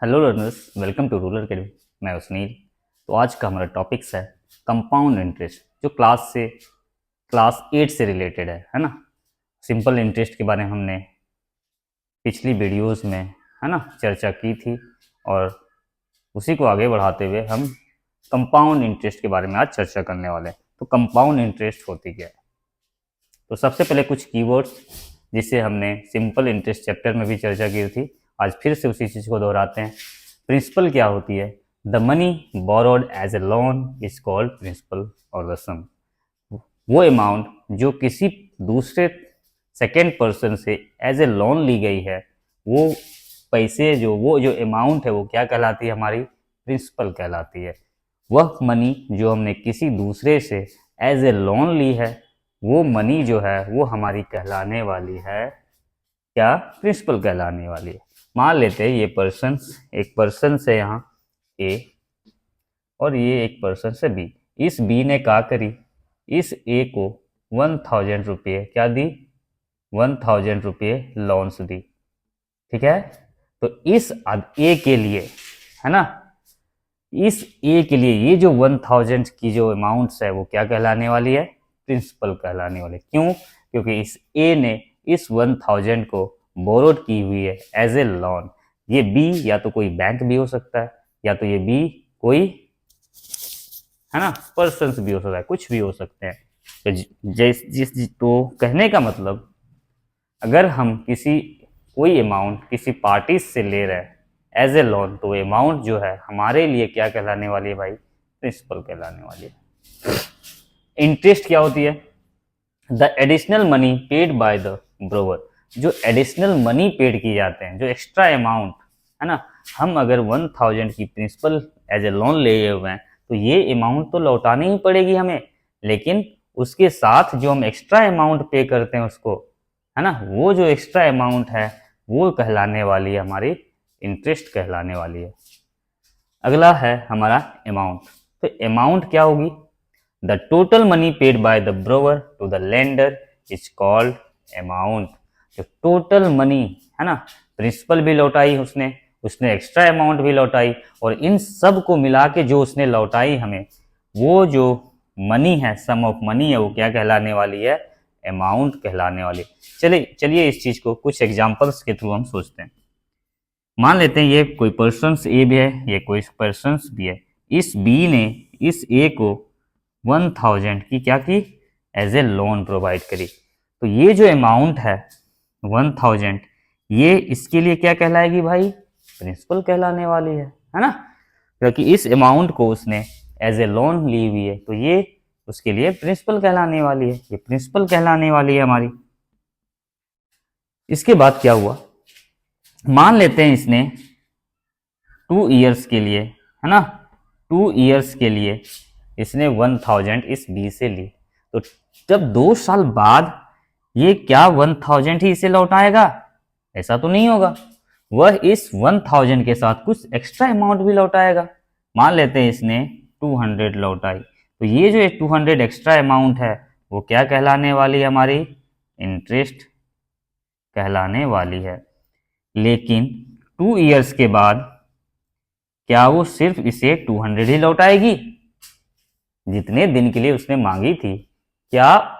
Hello learners, welcome to rural academy. मैं हूं सुनील। तो आज का हमारा टॉपिक्स है कंपाउंड इंटरेस्ट, जो क्लास 8 से रिलेटेड है ना। सिंपल इंटरेस्ट के बारे में हमने पिछली वीडियोस में है ना चर्चा की थी, और उसी को आगे बढ़ाते हुए हम कंपाउंड इंटरेस्ट के बारे में आज चर्चा करने वाले हैं। तो कंपाउंड इंटरेस्ट होती क्या है? तो सबसे पहले कुछ कीवर्ड्स जिसे हमने सिंपल इंटरेस्ट चैप्टर में भी चर्चा की थी, आज फिर से उसी चीज़ को दोहराते हैं। प्रिंसिपल क्या होती है? The money borrowed as a loan is called principal और द सम। वो अमाउंट जो किसी दूसरे सेकेंड पर्सन से एज ए लोन ली गई है, वो पैसे वो जो अमाउंट है वो क्या कहलाती है? हमारी प्रिंसिपल कहलाती है। वह मनी जो हमने किसी दूसरे से एज ए लोन ली है, वो मनी जो है वो हमारी कहलाने वाली है क्या? प्रिंसिपल कहलाने वाली है। मान लेते हैं ये पर्सन, एक पर्सन से यहाँ ए और ये एक पर्सन से बी। इस बी ने क्या करी? इस ए को 1000 रुपये क्या दी? 1000 रुपये लोन्स दी। ठीक है। तो इस ए के लिए है ना, इस ए के लिए ये जो 1000 की जो अमाउंट्स है वो क्या कहलाने वाली है? प्रिंसिपल कहलाने वाले। क्यों? क्योंकि इस ए ने इस 1000 को बोरोड की हुई है एज ए लोन। ये बी या तो कोई बैंक भी हो सकता है, या तो ये बी कोई है ना पर्सन भी हो सकता है, कुछ भी हो सकते हैं। तो कहने का मतलब, अगर हम कोई अमाउंट किसी पार्टी से ले रहे हैं एज ए लोन, तो अमाउंट जो है हमारे लिए क्या कहलाने वाली है भाई? प्रिंसिपल कहलाने वाली है। इंटरेस्ट क्या होती है? The additional money paid by the borrower. जो एडिशनल मनी पेड किए जाते हैं, जो एक्स्ट्रा अमाउंट है ना, हम अगर 1000 की प्रिंसिपल एज ए लोन ले हुए हैं तो ये अमाउंट तो लौटानी ही पड़ेगी हमें, लेकिन उसके साथ जो हम एक्स्ट्रा अमाउंट पे करते हैं उसको, है ना, वो जो एक्स्ट्रा अमाउंट है वो कहलाने वाली है हमारी इंटरेस्ट कहलाने वाली है। अगला है हमारा अमाउंट। तो अमाउंट क्या होगी? The total money paid by the borrower to the lender is called amount. जो टोटल मनी है ना, प्रिंसिपल भी लौटाई उसने एक्स्ट्रा अमाउंट भी लौटाई, और इन सब को मिला के जो उसने लौटाई हमें, वो जो मनी है, सम ऑफ मनी है, वो क्या कहलाने वाली है? अमाउंट कहलाने वाली। चलिए इस चीज को कुछ एग्जांपल्स के थ्रू हम सोचते हैं। मान लेते हैं ये कोई पर्सन ए भी है, ये कोई पर्सन बी है। इस बी ने इस ए को 1000 की क्या की? एज ए लोन प्रोवाइड करी। तो ये जो अमाउंट है 1000, ये इसके लिए क्या कहलाएगी भाई? प्रिंसिपल कहलाने वाली है ना, क्योंकि इस अमाउंट को उसने एज ए लोन ली हुई है, तो ये उसके लिए प्रिंसिपल कहलाने वाली है, ये प्रिंसिपल कहलाने वाली है हमारी। इसके बाद क्या हुआ? मान लेते हैं इसने 2 ईयर्स के लिए, है ना, 2 ईयर्स के लिए इसने 1000 इस बी से ली। तो जब 2 साल बाद ये क्या 1000 ही इसे लौटाएगा? ऐसा तो नहीं होगा। वह इस 1000 के साथ कुछ एक्स्ट्रा अमाउंट भी लौटाएगा। मान लेते हैं इसने 200 लौटाई, तो ये जो 200 एक्स्ट्रा अमाउंट है वो क्या कहलाने वाली है? हमारी इंटरेस्ट कहलाने वाली है। लेकिन 2 ईयर्स के बाद क्या वो सिर्फ इसे 200 ही लौटाएगी? जितने दिन के लिए उसने मांगी थी, क्या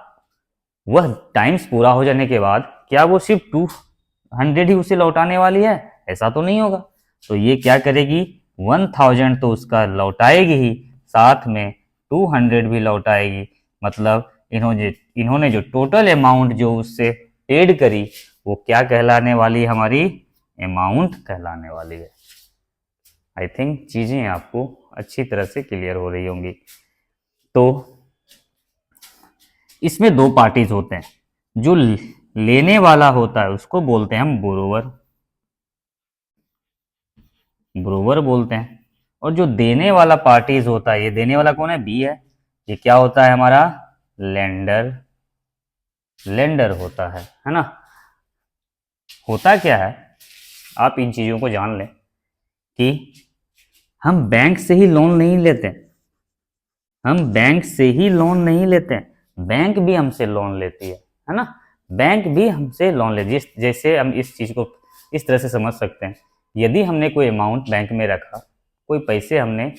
वह टाइम्स पूरा हो जाने के बाद क्या वो सिर्फ 200 ही उसे लौटाने वाली है? ऐसा तो नहीं होगा। तो ये क्या करेगी? 1000 तो उसका लौटाएगी ही, साथ में 200 भी लौटाएगी। मतलब इन्होंने जो टोटल अमाउंट जो उससे पेड करी, वो क्या कहलाने वाली? हमारी अमाउंट कहलाने वाली है। आई थिंक चीजें आपको अच्छी तरह से क्लियर हो रही होंगी। तो इसमें 2 पार्टीज होते हैं। जो लेने वाला होता है उसको बोलते हैं हम ब्रोवर बोलते हैं, और जो देने वाला पार्टीज होता है, ये देने वाला कौन है? बी है। ये क्या होता है? हमारा लेंडर होता है ना। होता क्या है, आप इन चीजों को जान लें कि हम बैंक से ही लोन नहीं लेते, बैंक भी हमसे लोन लेती है ना। बैंक भी हमसे लोन लेती है। जैसे हम इस चीज को इस तरह से समझ सकते हैं यदि हमने कोई अमाउंट बैंक में रखा, कोई पैसे हमने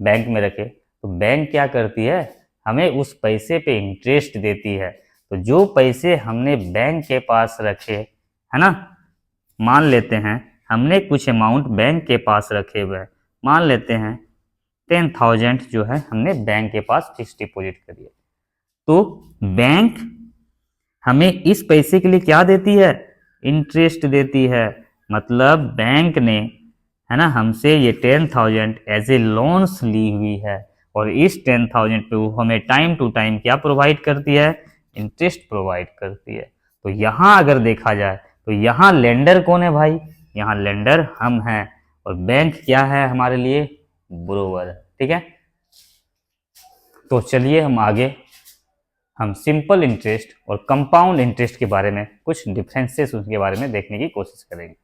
बैंक में रखे, तो बैंक क्या करती है, हमें उस पैसे पे इंटरेस्ट देती है। तो जो पैसे हमने बैंक के पास रखे, है ना, मान लेते हैं हमने कुछ अमाउंट बैंक के पास रखे हुए हैं, मान लेते हैं 10,000 जो है हमने बैंक के पास फिक्स डिपॉजिट करी है। तो बैंक हमें इस पैसे के लिए क्या देती है, इंटरेस्ट देती है। मतलब बैंक ने, है ना, हमसे ये 10,000 एज ए लोन्स ली हुई है, और इस 10,000 पे वो हमें टाइम टू टाइम क्या प्रोवाइड करती है, इंटरेस्ट प्रोवाइड करती है। तो यहाँ अगर देखा जाए तो यहाँ लेंडर कौन है भाई, यहाँ लेंडर हम हैं, और बैंक क्या है हमारे लिए, बोरोवर। ठीक है, तो चलिए हम आगे हम सिंपल इंटरेस्ट और कंपाउंड इंटरेस्ट के बारे में कुछ डिफरेंसेस उसके बारे में देखने की कोशिश करेंगे।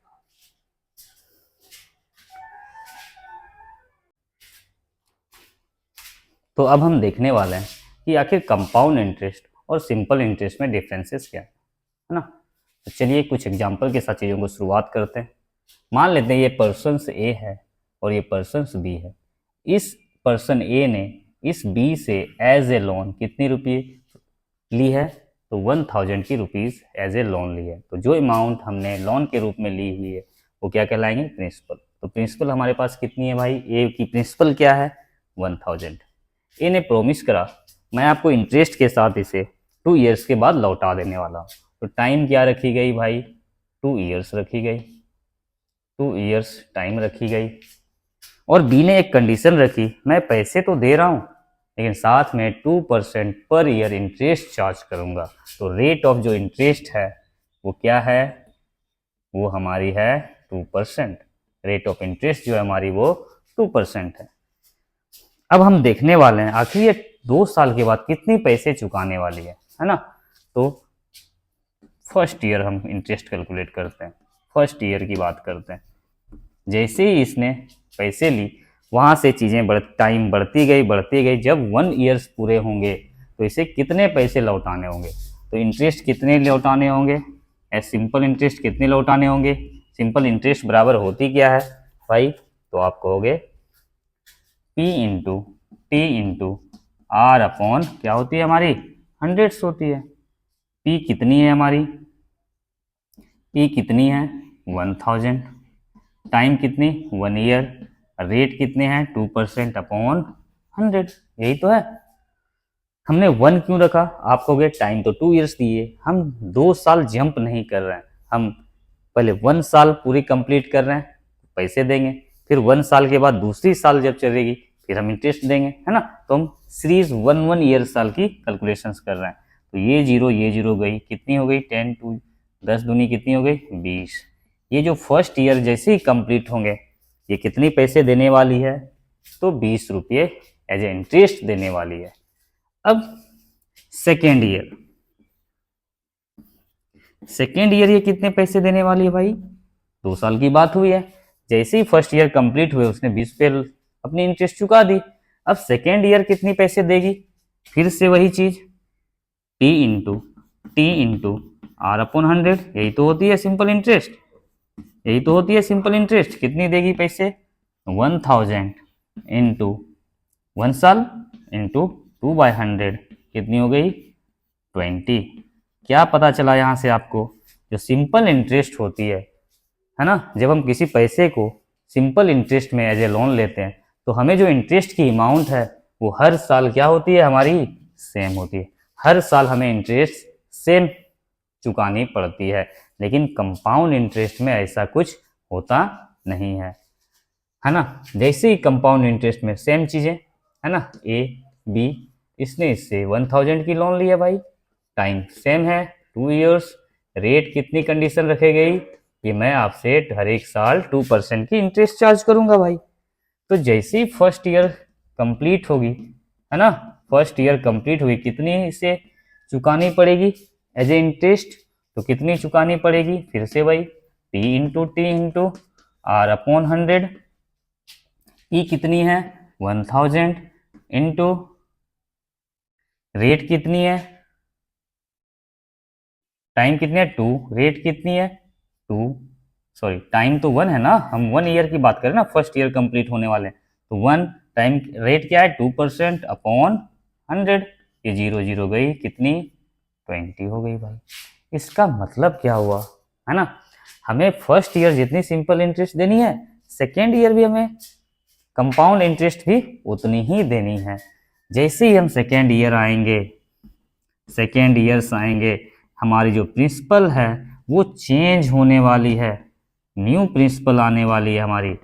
तो अब हम देखने वाले हैं कि आखिर कंपाउंड इंटरेस्ट और सिंपल इंटरेस्ट में डिफरेंसेस क्या है ना। तो चलिए कुछ एग्जांपल के साथ चीज़ों को शुरुआत करते हैं। मान लेते हैं ये पर्सन ए है और ये पर्सन बी है। इस पर्सन ए ने इस बी से एज ए लोन कितनी रुपये ली है, तो 1,000 की रुपीज़ एज ए लोन ली है। तो जो अमाउंट हमने लोन के रूप में ली हुई है वो क्या कहलाएंगे, प्रिंसिपल। तो प्रिंसिपल हमारे पास कितनी है भाई, ए की प्रिंसिपल क्या है, 1,000। ए ने प्रॉमिस करा मैं आपको इंटरेस्ट के साथ इसे 2 ईयर्स के बाद लौटा देने वाला हूँ। तो टाइम क्या रखी गई भाई, 2 ईयर्स रखी गई, 2 ईयर्स टाइम रखी गई। और बी ने एक कंडीशन रखी, मैं पैसे तो दे रहा हूँ लेकिन साथ में 2% पर ईयर इंटरेस्ट चार्ज करूँगा। तो रेट ऑफ जो इंटरेस्ट है वो क्या है, वो हमारी है 2%। रेट ऑफ इंटरेस्ट जो है हमारी वो 2% है। अब हम देखने वाले हैं आखिर ये 2 साल के बाद कितने पैसे चुकाने वाली है ना। तो फर्स्ट ईयर हम इंटरेस्ट कैलकुलेट करते हैं, फर्स्ट ईयर की बात करते हैं। जैसे ही इसने पैसे ली वहाँ से चीज़ें टाइम बढ़ती गई। जब 1 ईयर्स पूरे होंगे तो इसे कितने पैसे लौटाने होंगे, तो इंटरेस्ट कितने लौटाने होंगे, सिंपल इंटरेस्ट कितने लौटाने होंगे। सिंपल इंटरेस्ट बराबर होती क्या है भाई, तो आप कहोगे P into t into r upon क्या होती है हमारी, 100 होती है। P कितनी है हमारी, P कितनी है 1,000, टाइम कितनी 1 ईयर, रेट कितने हैं 2% अपॉन 100, यही तो है। हमने 1 क्यों रखा, आप कहोगे टाइम तो 2 ईयर्स दिए, हम 2 साल जंप नहीं कर रहे हैं, हम पहले 1 साल पूरी कंप्लीट कर रहे हैं, पैसे देंगे, फिर 1 साल के बाद दूसरी साल जब चलेगी फिर हम इंटरेस्ट देंगे, है ना। तो हम सीरीज 1 ईयर साल की कैलकुलेशंस कर रहे हैं। तो ये जीरो गई, कितनी हो गई 10 टू 10 दूनी कितनी हो गई 20। ये जो फर्स्ट ईयर जैसे ही कंप्लीट होंगे ये कितनी पैसे देने वाली है, तो 20 रुपये एज ए इंटरेस्ट देने वाली है। अब सेकेंड ईयर ये कितने पैसे देने वाली है भाई, 2 साल की बात हुई है। जैसे ही फर्स्ट ईयर कंप्लीट हुए उसने 20 पे अपनी इंटरेस्ट चुका दी। अब सेकेंड ईयर कितनी पैसे देगी, फिर से वही चीज टी इंटू आर अपॉन 100, यही तो होती है सिंपल इंटरेस्ट, यही तो होती है सिंपल इंटरेस्ट। कितनी देगी पैसे 1,000 इंटू 1 साल इंटू 2/100 कितनी हो गई 20। क्या पता चला यहाँ से आपको, जो सिंपल इंटरेस्ट होती है ना, जब हम किसी पैसे को सिंपल इंटरेस्ट में एज ए लोन लेते हैं तो हमें जो इंटरेस्ट की अमाउंट है वो हर साल क्या होती है हमारी, सेम होती है। हर साल हमें इंटरेस्ट सेम चुकानी पड़ती है। लेकिन कंपाउंड इंटरेस्ट में ऐसा कुछ होता नहीं है ना। जैसे ही कंपाउंड इंटरेस्ट में सेम चीज़ें, है ना, ए बी, इसने इससे 1,000 की लोन लिया भाई, टाइम सेम है 2 ईयर्स, रेट कितनी कंडीशन रखी गई कि मैं आपसे हर एक साल 2% की इंटरेस्ट चार्ज करूंगा भाई। तो जैसे ही फर्स्ट ईयर कंप्लीट होगी, है ना, फर्स्ट ईयर कंप्लीट हुई, कितनी इसे चुकानी पड़ेगी एज ए इंटरेस्ट, तो कितनी चुकानी पड़ेगी, फिर से वही टी इंटू आर अपॉन 100। ई कितनी है 1,000 इंटू रेट कितनी है, टाइम कितनी है 2, रेट कितनी है 2, सॉरी टाइम तो 1 है ना, हम 1 ईयर की बात करें ना, फर्स्ट ईयर कंप्लीट होने वाले हैं, तो 1 टाइम रेट क्या है 2% अपॉन 100, ये 0 0 गई, कितनी 20 हो गई भाई। इसका मतलब क्या हुआ, है ना, हमें फर्स्ट ईयर जितनी सिंपल इंटरेस्ट देनी है, सेकेंड ईयर भी हमें कंपाउंड इंटरेस्ट भी उतनी ही देनी है। जैसे ही हम सेकेंड ईयर आएंगे, सेकेंड ईयर्स आएंगे, हमारी जो प्रिंसिपल है वो चेंज होने वाली है, न्यू प्रिंसिपल आने वाली है, हमारी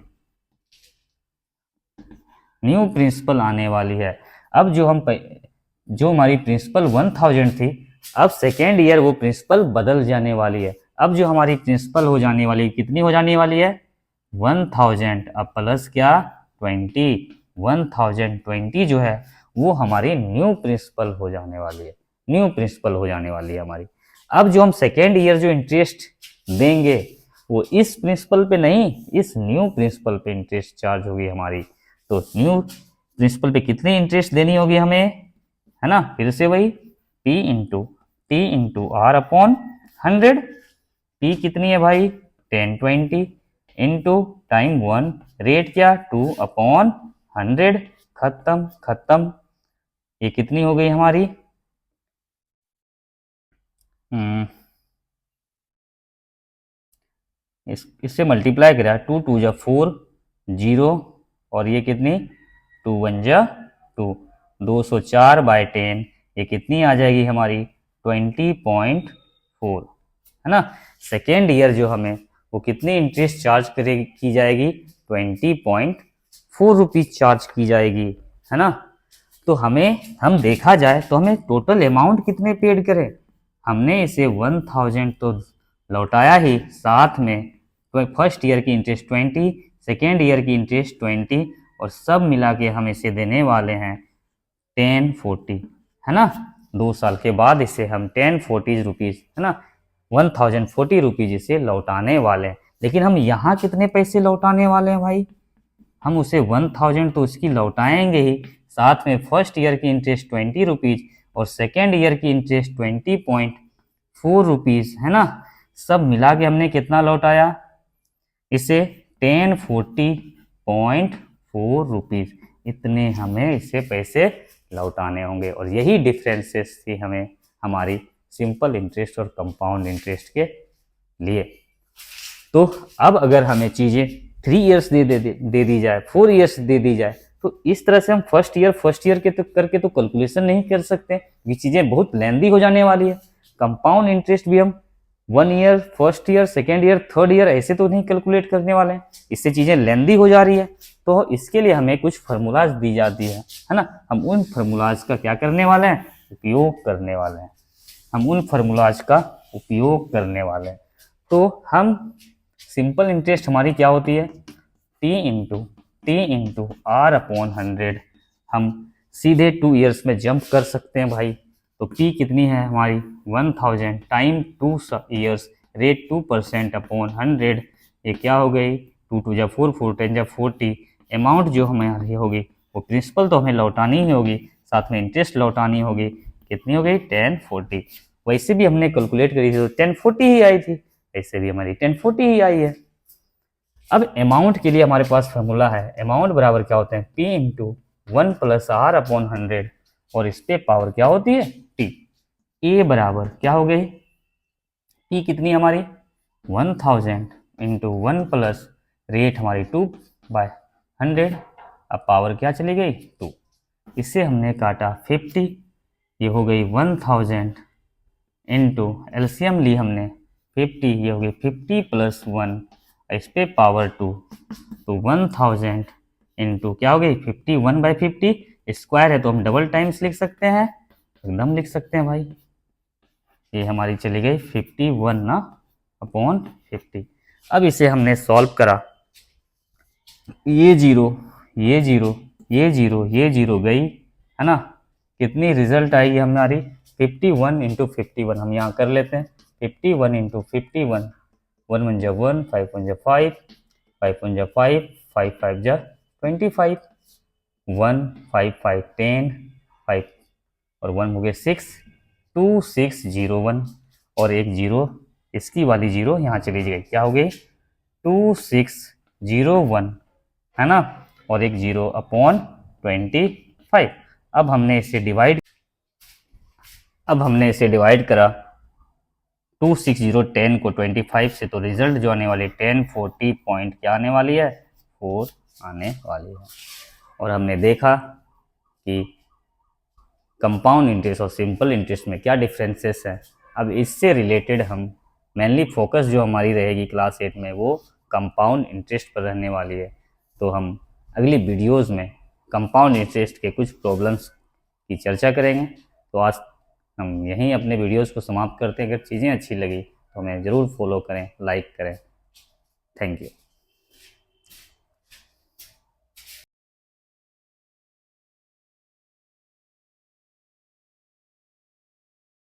न्यू प्रिंसिपल आने वाली है। अब जो हमारी प्रिंसिपल 1000 थी, अब सेकेंड ईयर वो प्रिंसिपल बदल जाने वाली है। अब जो हमारी प्रिंसिपल हो जाने वाली है, कितनी हो जाने वाली है 1000, अब प्लस क्या 20, 1020 जो है वो हमारी न्यू प्रिंसिपल हो जाने वाली है, न्यू प्रिंसिपल हो जाने वाली है हमारी। अब जो हम सेकेंड ईयर जो इंटरेस्ट देंगे वो इस प्रिंसिपल पे नहीं, इस न्यू प्रिंसिपल पे इंटरेस्ट चार्ज होगी हमारी। तो न्यू प्रिंसिपल पे कितनी इंटरेस्ट देनी होगी हमें, है ना, फिर से वही P into r upon 100, P कितनी है भाई 1020 इंटू टाइम 1, रेट क्या 2 अपॉन 100, खत्म खत्म। ये कितनी हो गई हमारी, इससे मल्टीप्लाई करा, 2 2 जा 4 0, और ये कितनी 2 1 जा 2, 204/10, ये कितनी आ जाएगी हमारी 20.4, है ना। सेकेंड ईयर जो हमें वो कितनी इंटरेस्ट चार्ज करे की जाएगी 20.4 रुपीज चार्ज की जाएगी, है ना। तो हम देखा जाए तो हमें टोटल अमाउंट कितने पेड करें, हमने इसे 1000 तो लौटाया ही, साथ में तो फर्स्ट ईयर की इंटरेस्ट 20, सेकेंड ईयर की इंटरेस्ट 20, और सब मिला के हम इसे देने वाले हैं 1040, है ना। 2 साल के बाद इसे हम 1040 रुपीज़, है ना, 1040 रुपीज़ इसे लौटाने वाले हैं। लेकिन हम यहाँ कितने पैसे लौटाने वाले हैं भाई, हम उसे 1000 तो उसकी लौटाएंगे ही, साथ में फर्स्ट ईयर की इंटरेस्ट 20 रुपीज़ और सेकेंड ईयर की इंटरेस्ट 20.4 रुपीज़, है ना। सब मिला के हमने कितना लौटाया इसे 1040.4 रुपीज़, इतने हमें इसे पैसे लौटाने होंगे। और यही डिफरेंसेस थी हमें हमारी सिंपल इंटरेस्ट और कंपाउंड इंटरेस्ट के लिए। तो अब अगर हमें चीज़ें 3 इयर्स दे दी जाए, 4 इयर्स दे दी जाए, तो इस तरह से हम फर्स्ट ईयर के तो करके तो कैलकुलेशन नहीं कर सकते, ये चीज़ें बहुत लेंदी हो जाने वाली है। कंपाउंड इंटरेस्ट भी हम 1 year, first year, second year, third year ऐसे तो नहीं कैलकुलेट करने वाले हैं, इससे चीज़ें लेंदी हो जा रही है। तो इसके लिए हमें कुछ फार्मूलाज दी जाती है ना, हम उन फार्मूलाज का क्या करने वाले हैं, उपयोग करने वाले हैं, हम उन फार्मूलाज का उपयोग करने वाले हैं। तो हम सिंपल इंटरेस्ट हमारी क्या होती है, टी इंटू आर अपॉन 100, हम सीधे 2 इयर्स में जंप कर सकते हैं भाई। तो P कितनी है हमारी 1000 टाइम 2 इयर्स, रेट 2% अपॉन 100, ये क्या हो गई 2 2 जा 4 4 10 जा 40। अमाउंट जो हमारी होगी वो प्रिंसिपल तो हमें लौटानी ही होगी, साथ में इंटरेस्ट लौटानी होगी, कितनी हो गई 1040। वैसे भी हमने कैलकुलेट करी थी तो 1040 ही आई थी, ऐसे भी हमारी 1040 ही आई है। अब अमाउंट के लिए हमारे पास फॉर्मूला है, अमाउंट बराबर क्या होते हैं P into 1 plus r upon 100, और इस पे पावर क्या होती है T। ए बराबर क्या हो गई, P कितनी हमारी 1000 इंटू 1 प्लस रेट हमारी 2/100, अब पावर क्या चली गई 2, इससे हमने काटा 50, ये हो गई 1000 इंटू एलसीएम ली हमने 50, ये हो गई 50 प्लस 1, इस पे पावर 2, तो 1000 इंटू क्या हो गई 51/50, स्क्वायर है तो हम डबल टाइम्स लिख सकते हैं, एकदम लिख सकते हैं भाई। ये हमारी चली गई 51 ना अपॉन 50। अब इसे हमने सॉल्व करा, ये जीरो ये जीरो ये जीरो ये जीरो गई, है ना, कितनी रिजल्ट आई हमारी 51 इंटू 51, हम यहाँ कर लेते हैं 51 इंटू 51, 1 1 जा 1, 5 1 जा 5, 5 1 जा 5, 5 5 जा 25, 1 5 5 10, 5 और 1 हो गए 6, 2601, और एक जीरो इसकी वाली जीरो यहाँ चली गई, क्या हो गई 2601 है ना, और एक 0/25। अब हमने इसे डिवाइड करा 26010 को 25 से, तो रिजल्ट जो आने वाली 1040 पॉइंट क्या आने वाली है, 4 आने वाली है। और हमने देखा कि कंपाउंड इंटरेस्ट और सिंपल इंटरेस्ट में क्या डिफरेंसेस हैं। अब इससे रिलेटेड हम मेनली फोकस जो हमारी रहेगी क्लास 8 में वो कंपाउंड इंटरेस्ट पर रहने वाली है। तो हम अगली वीडियोस में कंपाउंड इंटरेस्ट के कुछ प्रॉब्लम्स की चर्चा करेंगे। तो आज हम यहीं अपने वीडियोस को समाप्त करते हैं। अगर चीज़ें अच्छी लगी तो हमें ज़रूर फॉलो करें, लाइक करें। Thank you.